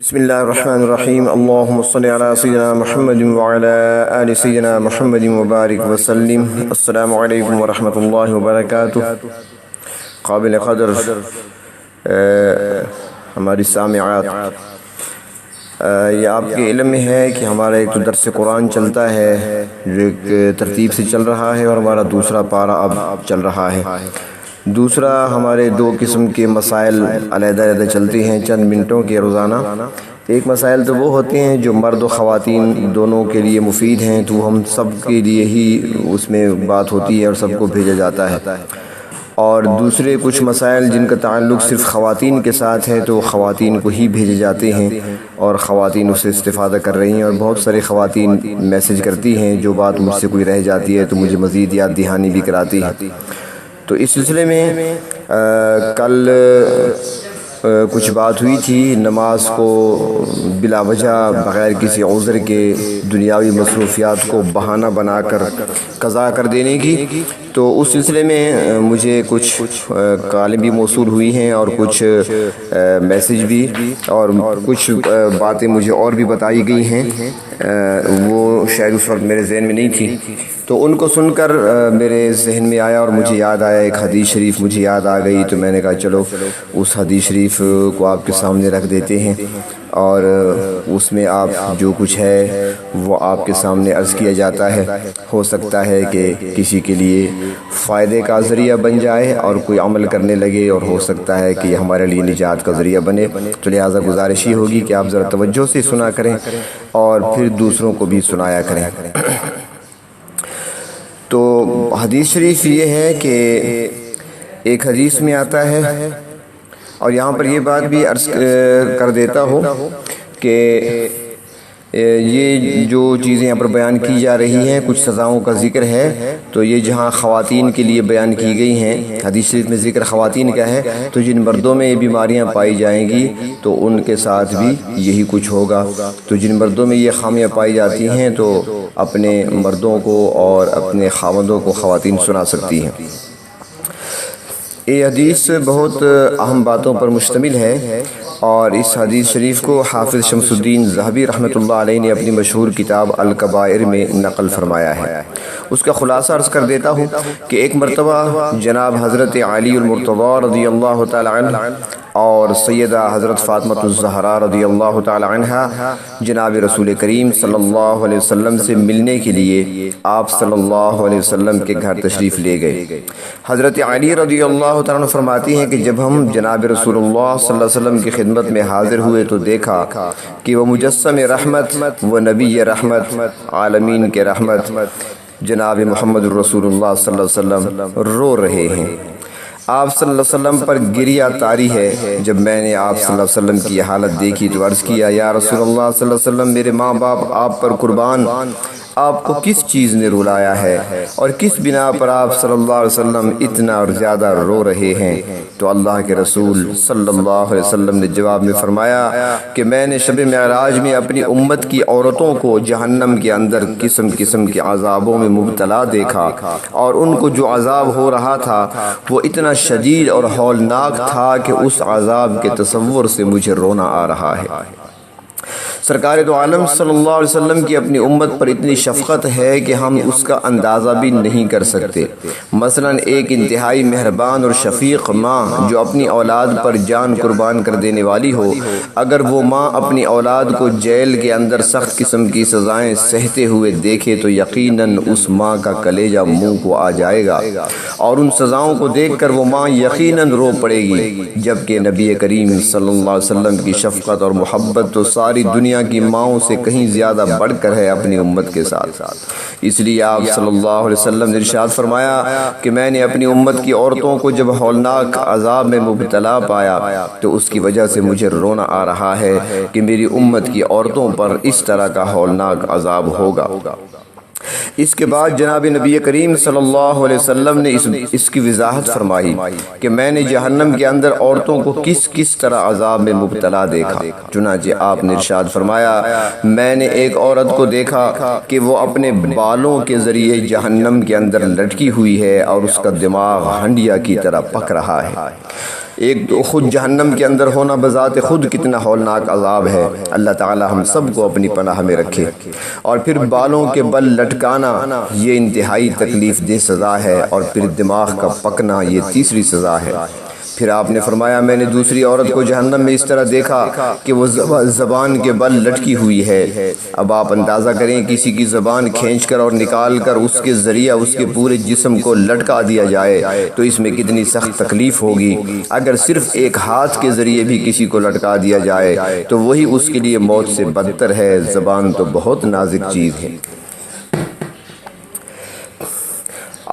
بسم اللہ الرحمن الرحیم اللہم صلی علی سیدنا محمد وعلی آل سیدنا محمد وبارک وسلم۔ السلام علیکم ورحمۃ اللہ وبرکاتہ۔ قابل قدر ہماری سامعات، یہ آپ کے علم میں ہے کہ ہمارا ایک تو درس قرآن چلتا ہے جو ایک ترتیب سے چل رہا ہے، اور ہمارا دوسرا پارہ اب چل رہا ہے۔ دوسرا ہمارے دو قسم کے مسائل علیحدہ علیحدہ چلتے ہیں چند منٹوں کے روزانہ۔ ایک مسائل تو وہ ہوتے ہیں جو مرد و خواتین دونوں کے لیے مفید ہیں، تو ہم سب کے لیے ہی اس میں بات ہوتی ہے اور سب کو بھیجا جاتا ہے۔ اور دوسرے کچھ مسائل جن کا تعلق صرف خواتین کے ساتھ ہے تو خواتین کو ہی بھیجے جاتے ہیں، اور خواتین اس سے استفادہ کر رہی ہیں، اور بہت ساری خواتین میسج کرتی ہیں جو بات مجھ سے کوئی رہ جاتی ہے تو مجھے مزید یاد دہانی بھی کراتی ہے۔ تو اس سلسلے میں کل کچھ بات ہوئی تھی نماز کو بلا وجہ بغیر کسی عذر کے دنیاوی مصروفیات کو بہانہ بنا کر قضا کر دینے کی۔ تو اس سلسلے میں مجھے کچھ کالیں بھی موصول ہوئی ہیں اور کچھ میسج بھی، اور کچھ باتیں مجھے اور بھی بتائی گئی ہیں، وہ شاید اس وقت میرے ذہن میں نہیں تھی، تو ان کو سن کر میرے ذہن میں آیا اور مجھے یاد آیا، ایک حدیث شریف مجھے یاد آ گئی، تو میں نے کہا چلو اس حدیث شریف کو آپ کے سامنے رکھ دیتے ہیں، اور اس میں آپ جو کچھ ہے وہ آپ کے سامنے عرض کیا جاتا ہے۔ ہو سکتا ہے کہ کسی کے لیے فائدے کا ذریعہ بن جائے اور کوئی عمل کرنے لگے، اور ہو سکتا ہے کہ یہ ہمارے لیے نجات کا ذریعہ بنے، تو لہٰذا گزارش ہی ہوگی کہ آپ ذرا توجہ سے سنا کریں اور پھر دوسروں کو بھی سنایا کریں۔ تو حدیث شریف یہ ہے کہ ایک حدیث میں آتا ہے، اور یہاں پر یہ بات بھی عرض کر دیتا ہوں کہ یہ جو چیزیں یہاں پر بیان کی جا رہی ہیں، کچھ سزاؤں کا ذکر ہے، تو یہ جہاں خواتین کے لیے بیان کی گئی ہیں، حدیث شریف میں ذکر خواتین کا ہے، تو جن مردوں میں یہ بیماریاں پائی جائیں گی تو ان کے ساتھ بھی یہی کچھ ہوگا۔ تو جن مردوں میں یہ خامیاں پائی جاتی ہیں تو اپنے مردوں کو اور اپنے خاوندوں کو خواتین سنا سکتی ہیں۔ یہ حدیث بہت اہم باتوں پر مشتمل ہے، اور اس حدیث شریف کو حافظ شمس الدین ذہبی رحمۃ اللہ علیہ نے اپنی مشہور کتاب الکبائر میں نقل فرمایا ہے۔ اس کا خلاصہ عرض کر دیتا ہوں کہ ایک مرتبہ جناب حضرت علی المرتضیٰ رضی اللہ تعالی عنہ اور سیدہ حضرت فاطمہ الزہرا رضی اللہ تعالی عنہ جناب رسول کریم صلی اللہ علیہ وسلم سے ملنے کے لیے آپ صلی اللہ علیہ وسلم کے گھر تشریف لے گئے۔ حضرت علی رضی اللہ تعالی عنہ فرماتی ہیں کہ جب ہم جناب رسول اللہ صلی اللہ علیہ وسلم کی خدمت میں حاضر ہوئے تو دیکھا کہ وہ مجسم رحمت، وہ نبی رحمت، عالمین کے رحمت جناب محمد رسول اللہ صلی اللہ علیہ وسلم رو رہے ہیں۔ آپ صلی اللہ علیہ وسلم پر گریہ طاری ہے۔ جب میں نے آپ صلی اللہ علیہ وسلم کی حالت دیکھی تو عرض کیا، یا رسول اللہ صلی اللہ علیہ وسلم، میرے ماں باپ آپ پر قربان، آپ کو کس چیز نے رلایا ہے اور کس بنا پر آپ صلی اللہ علیہ وسلم اتنا اور زیادہ رو رہے ہیں؟ تو اللہ کے رسول صلی اللہ علیہ وسلم نے جواب میں فرمایا کہ میں نے شب معراج میں اپنی امت کی عورتوں کو جہنم کے اندر قسم قسم کے عذابوں میں مبتلا دیکھا، اور ان کو جو عذاب ہو رہا تھا وہ اتنا شدید اور ہولناک تھا کہ اس عذاب کے تصور سے مجھے رونا آ رہا ہے۔ سرکار دو عالم صلی اللہ علیہ وسلم کی اپنی امت پر اتنی شفقت ہے کہ ہم اس کا اندازہ بھی نہیں کر سکتے۔ مثلا ایک انتہائی مہربان اور شفیق ماں جو اپنی اولاد پر جان قربان کر دینے والی ہو، اگر وہ ماں اپنی اولاد کو جیل کے اندر سخت قسم کی سزائیں سہتے ہوئے دیکھے تو یقیناً اس ماں کا کلیجہ منہ کو آ جائے گا، اور ان سزاؤں کو دیکھ کر وہ ماں یقیناً رو پڑے گی، جبکہ نبی کریم صلی اللہ علیہ وسلم کی شفقت اور محبت تو ساری دنیا کی ماؤں سے کہیں زیادہ بڑھ کر ہے اپنی امت کے ساتھ۔ اس لیے آپ صلی اللہ علیہ وسلم نے ارشاد فرمایا کہ میں نے اپنی امت کی عورتوں کو جب ہولناک عذاب میں مبتلا پایا تو اس کی وجہ سے مجھے رونا آ رہا ہے کہ میری امت کی عورتوں پر اس طرح کا ہولناک عذاب ہوگا۔ اس کے بعد جناب نبی کریم صلی اللہ علیہ وسلم نے اس کی وضاحت فرمائی کہ میں نے جہنم کے اندر عورتوں کو کس طرح عذاب میں مبتلا دیکھا۔ چنانچہ آپ نے ارشاد فرمایا، میں نے ایک عورت کو دیکھا کہ وہ اپنے بالوں کے ذریعے جہنم کے اندر لٹکی ہوئی ہے اور اس کا دماغ ہنڈیا کی طرح پک رہا ہے۔ ایک تو خود جہنم کے اندر ہونا بذات خود کتنا ہولناک عذاب ہے۔ اللہ تعالی ہم سب کو اپنی پناہ میں رکھے۔ اور پھر بالوں کے بل لٹکانا یہ انتہائی تکلیف دہ سزا ہے، اور پھر دماغ کا پکنا یہ تیسری سزا ہے۔ پھر آپ نے فرمایا میں نے دوسری عورت کو جہنم میں اس طرح دیکھا کہ وہ زبان کے بل لٹکی ہوئی ہے۔ اب آپ اندازہ کریں کسی کی زبان کھینچ کر اور نکال کر اس کے ذریعہ اس کے پورے جسم کو لٹکا دیا جائے تو اس میں کتنی سخت تکلیف ہوگی۔ اگر صرف ایک ہاتھ کے ذریعے بھی کسی کو لٹکا دیا جائے تو وہی اس کے لیے موت سے بدتر ہے۔ زبان تو بہت نازک چیز ہے۔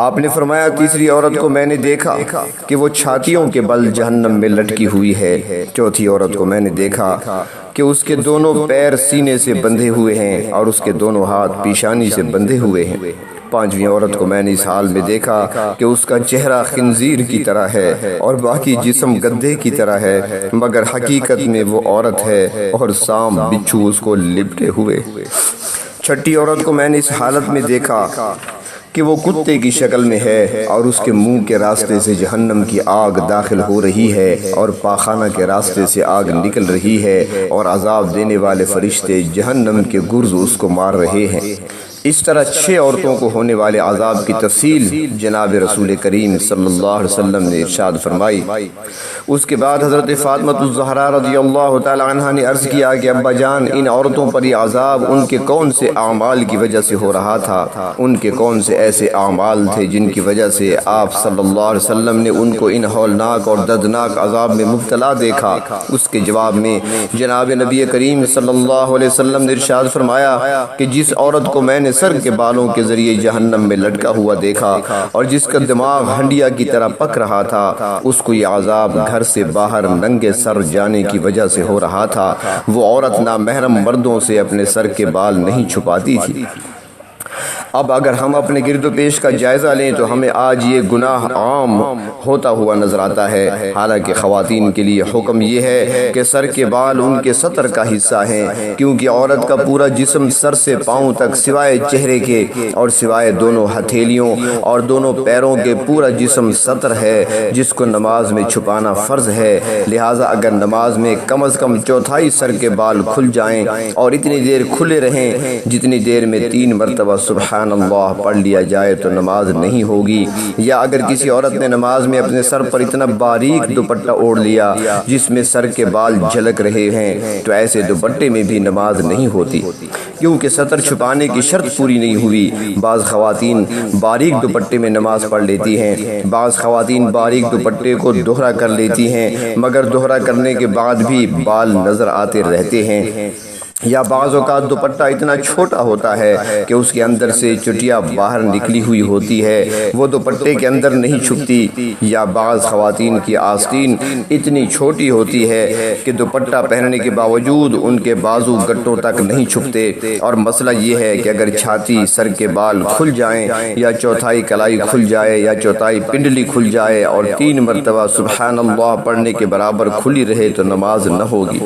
آپ نے فرمایا تیسری عورت کو میں نے دیکھا کہ وہ چھاتیوں کے بل جہنم میں لٹکی ہوئی ہے۔ چوتھی عورت کو میں نے دیکھا کہ اس کے دونوں پیر سینے سے بندھے ہوئے ہیں اور اس کے دونوں ہاتھ پیشانی سے بندھے ہوئے ہیں۔ پانچویں عورت کو میں نے اس حال میں دیکھا کہ اس کا چہرہ خنزیر کی طرح ہے اور باقی جسم گدھے کی طرح ہے، مگر حقیقت میں وہ عورت ہے اور سام بچھو اس کو لپٹے ہوئے۔ چھٹی عورت کو میں نے اس حالت میں دیکھا کہ وہ کتے کی شکل میں ہے اور اس کے منہ کے راستے سے جہنم کی آگ داخل ہو رہی ہے اور پاخانہ کے راستے سے آگ نکل رہی ہے، اور عذاب دینے والے فرشتے جہنم کے گرز اس کو مار رہے ہیں۔ اس طرح 6 عورتوں کو ہونے والے عذاب کی تفصیل جناب رسول کریم صلی اللہ علیہ وسلم نے ارشاد فرمائی۔ اس کے بعد حضرت فاطمہ الزہرا رضی اللہ تعالی عنہا نے عرض کیا کہ ابا جان، ان عورتوں پر یہ عذاب ان کے کون سے اعمال کی وجہ سے ہو رہا تھا؟ ان کے کون سے ایسے اعمال تھے جن کی وجہ سے آپ صلی اللہ علیہ وسلم نے ان کو ان ہولناک اور دردناک عذاب میں مبتلا دیکھا؟ اس کے جواب میں جناب نبی کریم صلی اللہ علیہ وسلم نے ارشاد فرمایا کہ جس عورت کو میں نے سر کے بالوں کے ذریعے جہنم میں لٹکا ہوا دیکھا اور جس کا دماغ ہنڈیا کی طرح پک رہا تھا، اس کو یہ عذاب گھر سے باہر ننگے سر جانے کی وجہ سے ہو رہا تھا۔ وہ عورت نامحرم مردوں سے اپنے سر کے بال نہیں چھپاتی تھی۔ اب اگر ہم اپنے گرد و پیش کا جائزہ لیں تو ہمیں آج یہ گناہ عام ہوتا ہوا نظر آتا ہے، حالانکہ خواتین کے لیے حکم یہ ہے کہ سر کے بال ان کے سطر کا حصہ ہیں، کیونکہ عورت کا پورا جسم سر سے پاؤں تک سوائے چہرے کے اور سوائے دونوں ہتھیلیوں اور دونوں پیروں کے پورا جسم سطر ہے، جس کو نماز میں چھپانا فرض ہے۔ لہٰذا اگر نماز میں کم از کم چوتھائی سر کے بال کھل جائیں اور اتنی دیر کھلے رہیں جتنی دیر میں 3 مرتبہ سبحان اللہ پڑھ لیا جائے تو نماز نہیں ہوگی، یا اگر کسی عورت نے نماز میں اپنے سر پر اتنا باریک دوپٹہ اوڑھ لیا جس میں سر کے بال جھلک رہے ہیں تو ایسے دوپٹے میں بھی نماز نہیں ہوتی، کیونکہ سطر چھپانے کی شرط پوری نہیں ہوئی۔ بعض خواتین باریک دوپٹے میں نماز پڑھ لیتی ہیں، بعض خواتین باریک دوپٹے کو دوہرا کر لیتی ہیں مگر دوہرا کرنے کے بعد بھی بال نظر آتے رہتے ہیں، یا بعض اوقات دوپٹہ اتنا چھوٹا ہوتا ہے کہ اس کے اندر سے چٹیا باہر نکلی ہوئی ہوتی ہے، وہ دوپٹے کے اندر نہیں چھپتی، یا بعض خواتین کی آستین اتنی چھوٹی ہوتی ہے کہ دوپٹہ پہننے کے باوجود ان کے بازو گٹوں تک نہیں چھپتے۔ اور مسئلہ یہ ہے کہ اگر چھاتی، سر کے بال کھل جائیں یا چوتھائی کلائی کھل جائے یا چوتھائی پنڈلی کھل جائے اور 3 مرتبہ سبحان اللہ پڑھنے کے برابر کھلی رہے تو نماز نہ ہوگی۔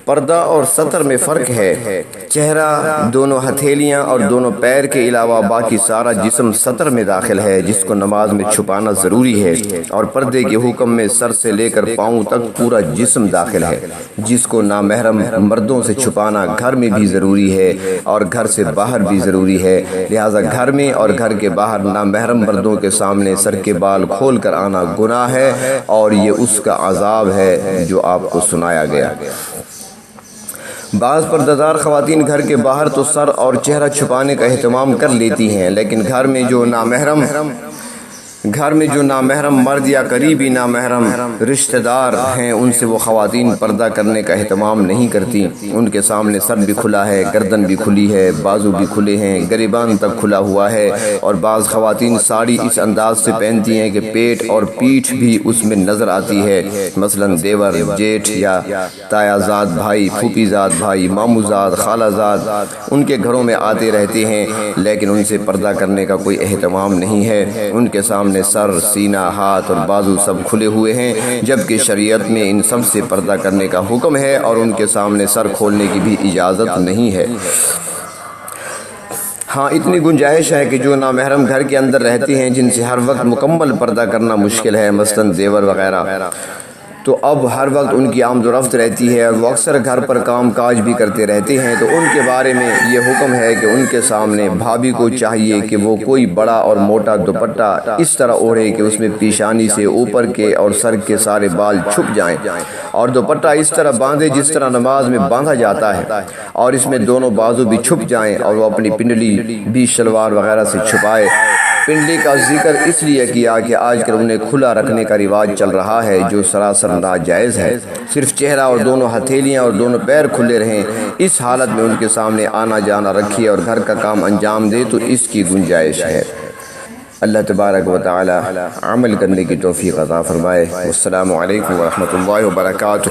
پردہ اور سطر میں فرق ہے۔ چہرہ، دونوں ہتھیلیاں اور دونوں پیر کے علاوہ باقی سارا جسم سطر میں داخل ہے، جس کو نماز میں چھپانا ضروری ہے، اور پردے کے حکم میں سر سے لے کر پاؤں تک پورا جسم داخل ہے، جس کو نامحرم مردوں سے چھپانا گھر میں بھی ضروری ہے اور گھر سے باہر بھی ضروری ہے۔ لہٰذا گھر میں اور گھر کے باہر نامحرم مردوں کے سامنے سر کے بال کھول کر آنا گناہ ہے، اور یہ اس کا عذاب ہے جو آپ کو سنایا گیا۔ بعض پردہ خواتین گھر کے باہر تو سر اور چہرہ چھپانے کا اہتمام کر لیتی ہیں، لیکن گھر میں جو نامحرم مرد یا قریبی نامحرم رشتہ دار ہیں ان سے وہ خواتین پردہ کرنے کا اہتمام نہیں کرتی۔ ان کے سامنے سر بھی کھلا ہے، گردن بھی کھلی ہے، بازو بھی کھلے ہیں، گریبان تک کھلا ہوا ہے، اور بعض خواتین ساڑی اس انداز سے پہنتی ہیں کہ پیٹ اور پیٹھ بھی اس میں نظر آتی ہے۔ مثلا دیور، جیٹھ یا تایا زاد بھائی، پھوپھی زاد بھائی، مامو زاد، خالہ زاد ان کے گھروں میں آتے رہتے ہیں، لیکن ان سے پردہ کرنے کا کوئی اہتمام نہیں ہے۔ ان کے سامنے سر، سینہ، ہاتھ اور بازو سب کھلے ہوئے ہیں، جبکہ شریعت میں ان سب سے پردہ کرنے کا حکم ہے اور ان کے سامنے سر کھولنے کی بھی اجازت نہیں ہے۔ ہاں اتنی گنجائش ہے کہ جو نامحرم گھر کے اندر رہتی ہیں، جن سے ہر وقت مکمل پردہ کرنا مشکل ہے، مثلاً زیور وغیرہ، تو اب ہر وقت ان کی آمد و رفت رہتی ہے اور وہ اکثر گھر پر کام کاج بھی کرتے رہتے ہیں، تو ان کے بارے میں یہ حکم ہے کہ ان کے سامنے بھابھی کو چاہیے کہ وہ کوئی بڑا اور موٹا دوپٹہ اس طرح اوڑھے کہ اس میں پیشانی سے اوپر کے اور سر کے سارے بال چھپ جائیں، اور دوپٹہ اس طرح باندھے جس طرح نماز میں باندھا جاتا ہے، اور اس میں دونوں بازو بھی چھپ جائیں، اور وہ اپنی پنڈلی بھی شلوار وغیرہ سے چھپائے۔ پنڈلی کا ذکر اس لیے کیا کہ آج کل انہیں کھلا رکھنے کا رواج چل رہا ہے، جو سراسر ناجائز ہے۔ صرف چہرہ اور دونوں ہتھیلیاں اور دونوں پیر کھلے رہیں، اس حالت میں ان کے سامنے آنا جانا رکھیے اور گھر کا کام انجام دے تو اس کی گنجائش ہے۔ اللہ تبارک و تعالی عمل کرنے کی توفیق عطا فرمائے۔ والسلام علیکم ورحمۃ اللہ وبرکاتہ۔